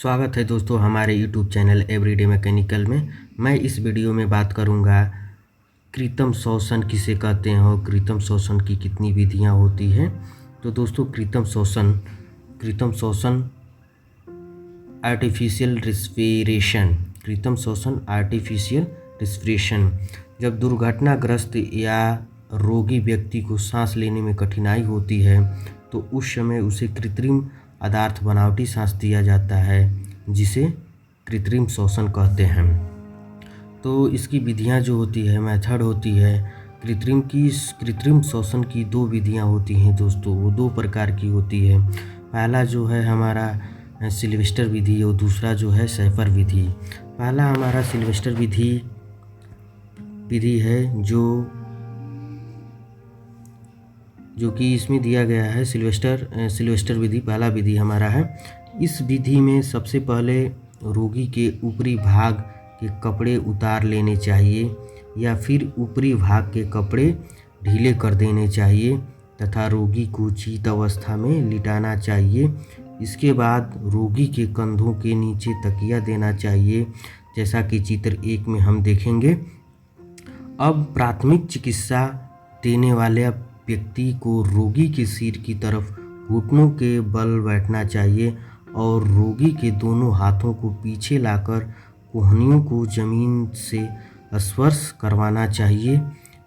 स्वागत है दोस्तों हमारे YouTube चैनल एवरीडे मैकेनिकल में। मैं इस वीडियो में बात करूंगा कृत्रिम श्वसन किसे कहते हैं और कृत्रिम श्वसन की कितनी विधियां होती हैं। तो दोस्तों कृत्रिम श्वसन आर्टिफिशियल रिस्पिरेशन जब दुर्घटनाग्रस्त या रोगी व्यक्ति को सांस लेने में कठिनाई होती है तो उस समय उसे कृत्रिम पदार्थ बनावटी सांस दिया जाता है जिसे कृत्रिम श्वसन कहते हैं। तो इसकी विधियां जो होती है, मेथड होती है कृत्रिम श्वसन की दो विधियां होती हैं दोस्तों, वो दो प्रकार की होती है। पहला जो है हमारा सिल्वेस्टर विधि और दूसरा जो है शैफर विधि। पहला हमारा सिल्वेस्टर विधि है जो कि इसमें दिया गया है। सिल्वेस्टर विधि पहला विधि हमारा है। इस विधि में सबसे पहले रोगी के ऊपरी भाग के कपड़े उतार लेने चाहिए या फिर ऊपरी भाग के कपड़े ढीले कर देने चाहिए तथा रोगी को चित अवस्था में लिटाना चाहिए। इसके बाद रोगी के कंधों के नीचे तकिया देना चाहिए, जैसा कि चित्र 1 में हम देखेंगे। अब प्राथमिक चिकित्सा देने वाले व्यक्ति को रोगी के सिर की तरफ घुटनों के बल बैठना चाहिए और रोगी के दोनों हाथों को पीछे लाकर कोहनियों को जमीन से स्पर्श करवाना चाहिए।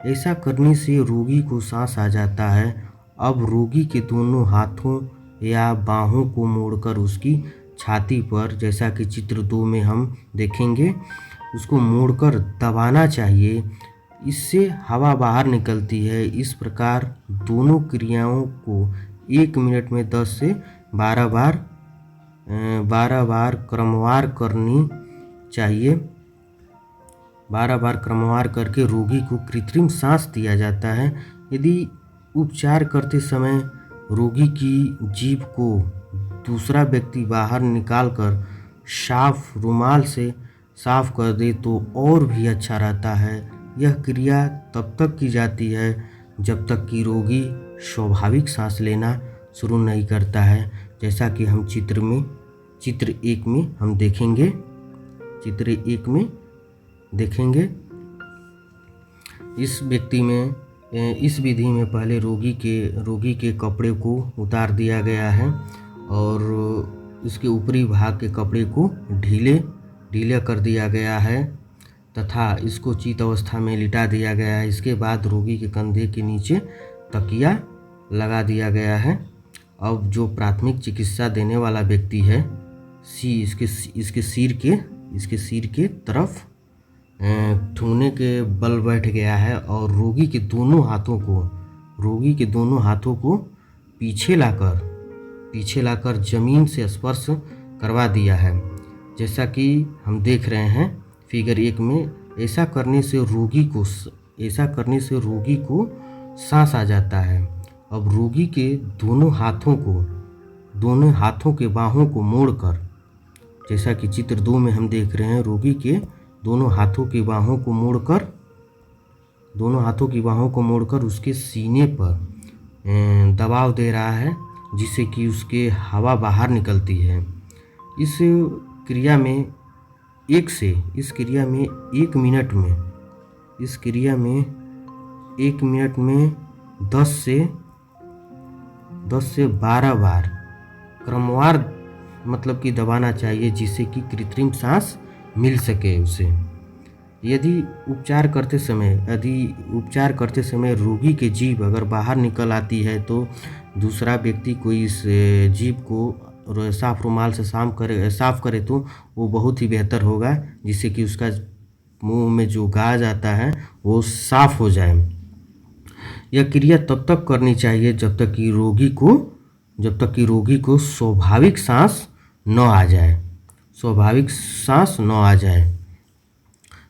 ऐसा करने से रोगी को सांस आ जाता है। अब रोगी के दोनों हाथों या बाहों को मोड़कर उसकी छाती पर, जैसा कि चित्र 2 में हम देखेंगे, उसको मोड़कर दबाना चाहिए। इससे हवा बाहर निकलती है। इस प्रकार दोनों क्रियाओं को 1 मिनट में 10 से 12 बार क्रमवार करनी चाहिए। 12 बार क्रमवार करके रोगी को कृत्रिम सांस दिया जाता है। यदि उपचार करते समय रोगी की जीभ को दूसरा व्यक्ति बाहर निकालकर साफ रुमाल से साफ कर दे तो और भी अच्छा रहता है। यह क्रिया तब तक की जाती है जब तक कि रोगी स्वाभाविक सांस लेना शुरू नहीं करता है, जैसा कि हम चित्र 1 में हम देखेंगे। इस विधि में पहले रोगी के कपड़े को उतार दिया गया है और उसके ऊपरी भाग के कपड़े को ढीले कर दिया गया है तथा इसको चित अवस्था में लिटा दिया गया है। इसके बाद रोगी के कंधे के नीचे तकिया लगा दिया गया है। अब जो प्राथमिक चिकित्सा देने वाला व्यक्ति है, इसके सिर के तरफ ठुमने के बल बैठ गया है और रोगी के दोनों हाथों को पीछे लाकर जमीन से स्पर्श करवा दिया है, जैसा कि हम देख रहे हैं फिगर 1 में। ऐसा करने से रोगी को सांस आ जाता है। अब रोगी के दोनों हाथों के बाहों को मोड़कर, जैसा कि चित्र 2 में हम देख रहे हैं, रोगी के दोनों हाथों की बाहों को मोड़कर उसके सीने पर दबाव दे रहा है, जिससे कि उसके हवा बाहर निकलती है। इस क्रिया में 1 मिनट में 10 से 12 बार क्रमवार मतलब कि दबाना चाहिए, जिससे कि कृत्रिम सांस मिल सके उसे। यदि उपचार करते समय रोगी के जीभ अगर बाहर निकल आती है तो दूसरा व्यक्ति कोई इस जीभ को साफ रुमाल से साफ करे तो वो बहुत ही बेहतर होगा, जिससे कि उसका मुंह में जो गाज आता है वो साफ हो जाए। यह क्रिया तब तक करनी चाहिए जब तक कि रोगी को स्वाभाविक सांस न आ जाए।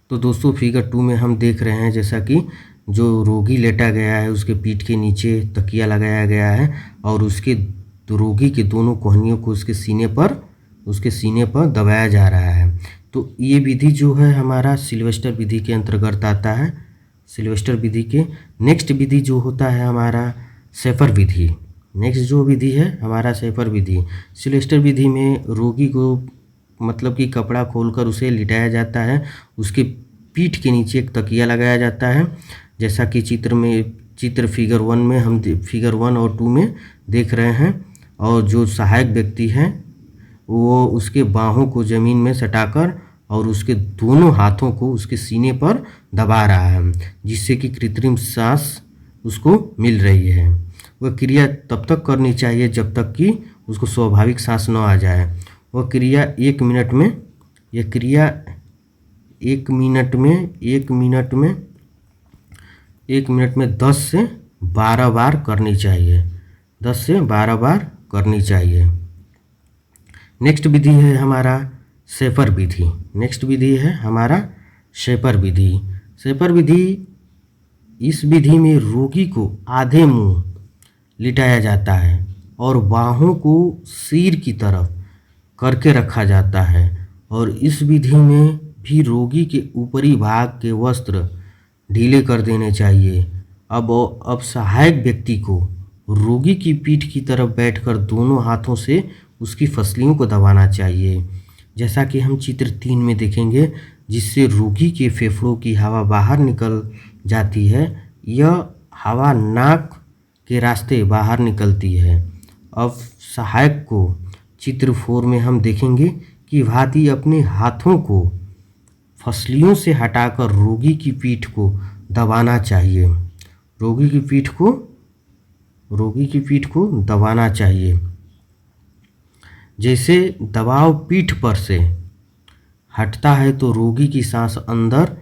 तो दोस्तों फिगर 2 में हम देख रहे हैं, जैसा कि जो रोगी लेटा गया है उसके पीठ के नीचे तकिया लगाया गया है और उसके रोगी के दोनों कोहनियों को उसके सीने पर दबाया जा रहा है। तो ये विधि जो है हमारा सिल्वेस्टर विधि के अंतर्गत आता है। सिल्वेस्टर विधि के नेक्स्ट विधि जो होता है हमारा शैफर विधि। सिल्वेस्टर विधि में रोगी को मतलब कि कपड़ा खोलकर उसे लिटाया जाता है। उसके पीठ के नीचे एक तकिया लगाया जाता है, जैसा कि चित्र फिगर 1 में हम फिगर 1 और 2 में देख रहे हैं। और जो सहायक व्यक्ति है वो उसके बाहों को ज़मीन में सटाकर और उसके दोनों हाथों को उसके सीने पर दबा रहा है, जिससे कि कृत्रिम सांस उसको मिल रही है। वह क्रिया तब तक करनी चाहिए जब तक कि उसको स्वाभाविक सांस न आ जाए। वह क्रिया 1 मिनट में 10 से 12 बार करनी चाहिए। 10 से 12 बार करनी चाहिए। नेक्स्ट विधि है हमारा शेपर विधि। शेपर विधि, इस विधि में रोगी को आधे मुंह लिटाया जाता है और बाहों को सिर की तरफ करके रखा जाता है। और इस विधि में भी रोगी के ऊपरी भाग के वस्त्र ढीले कर देने चाहिए। अब सहायक व्यक्ति को रोगी की पीठ की तरफ बैठकर दोनों हाथों से उसकी फसलियों को दबाना चाहिए, जैसा कि हम चित्र 3 में देखेंगे, जिससे रोगी के फेफड़ों की हवा बाहर निकल जाती है। यह हवा नाक के रास्ते बाहर निकलती है। अब सहायक को चित्र 4 में हम देखेंगे कि भांति अपने हाथों को फसलियों से हटाकर रोगी की पीठ को दबाना चाहिए। रोगी की पीठ को दबाना चाहिए। जैसे दबाव पीठ पर से हटता है तो रोगी की सांस अंदर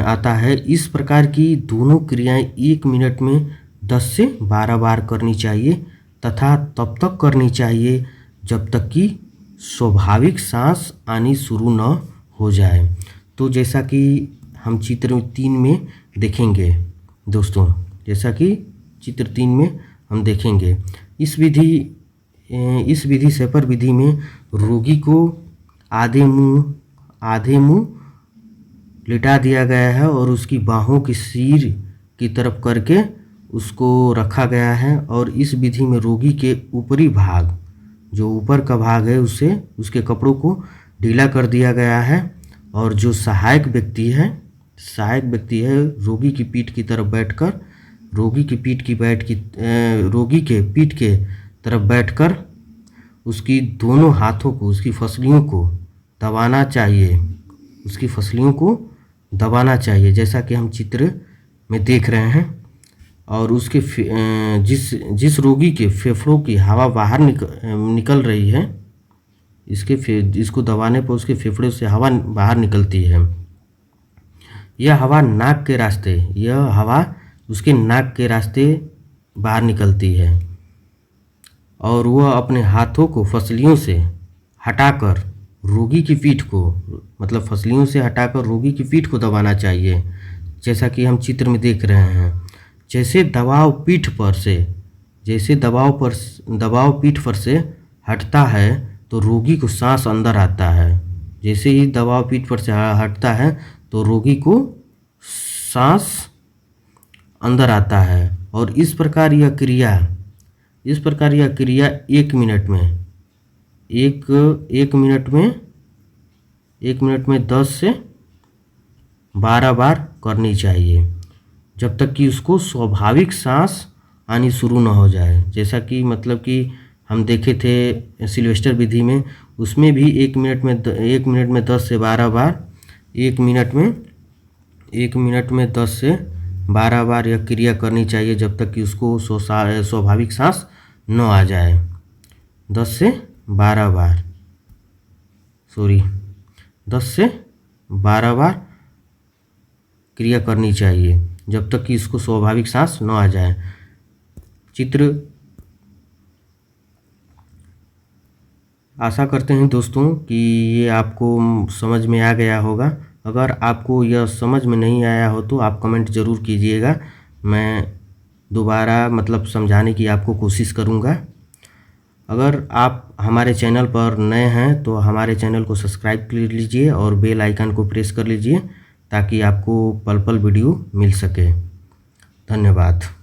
आता है। इस प्रकार की दोनों क्रियाएं 1 मिनट में 10 से 12 बार करनी चाहिए तथा तब तक करनी चाहिए जब तक कि स्वाभाविक सांस आनी शुरू न हो जाए। तो जैसा कि हम चित्र 3 में देखेंगे दोस्तों, इस विधि शेपर विधि में रोगी को आधे मुंह लिटा दिया गया है और उसकी बाहों की सिर की तरफ करके उसको रखा गया है। और इस विधि में रोगी के ऊपरी भाग, जो ऊपर का भाग है, उसके कपड़ों को ढीला कर दिया गया है। और जो सहायक व्यक्ति है रोगी की पीठ की तरफ बैठकर रोगी के पीठ के तरफ बैठकर उसकी दोनों हाथों को उसकी फसलियों को दबाना चाहिए, जैसा कि हम चित्र में देख रहे हैं। और उसके जिस रोगी के फेफड़ों की हवा बाहर निकल रही है, इसको दबाने पर उसके फेफड़ों से हवा बाहर निकलती है। यह हवा उसके नाक के रास्ते बाहर निकलती है और वह अपने हाथों को फसलियों से हटाकर रोगी की पीठ को दबाना चाहिए, जैसा कि हम चित्र में देख रहे हैं। जैसे दबाव पीठ पर से हटता है तो रोगी को सांस अंदर आता है। जैसे ही दबाव पीठ पर से हटता है तो रोगी को सांस अंदर आता है। और इस प्रकार यह क्रिया 1 मिनट में 10 से 12 बार करनी चाहिए, जब तक कि उसको स्वाभाविक सांस आनी शुरू न हो जाए। जैसा कि हम देखे थे सिल्वेस्टर विधि में, उसमें भी 1 मिनट में 10 से 12 बार 1 मिनट में 10 से 12 बार यह क्रिया करनी चाहिए, जब तक कि उसको स्वाभाविक सांस न आ जाए। 10 से 12 बार क्रिया करनी चाहिए, जब तक कि इसको स्वाभाविक सांस न आ जाए। आशा करते हैं दोस्तों कि ये आपको समझ में आ गया होगा। अगर आपको यह समझ में नहीं आया हो तो आप कमेंट ज़रूर कीजिएगा, मैं दोबारा समझाने की आपको कोशिश करूँगा। अगर आप हमारे चैनल पर नए हैं तो हमारे चैनल को सब्सक्राइब कर लीजिए और बेल आइकन को प्रेस कर लीजिए, ताकि आपको पल पल वीडियो मिल सके। धन्यवाद।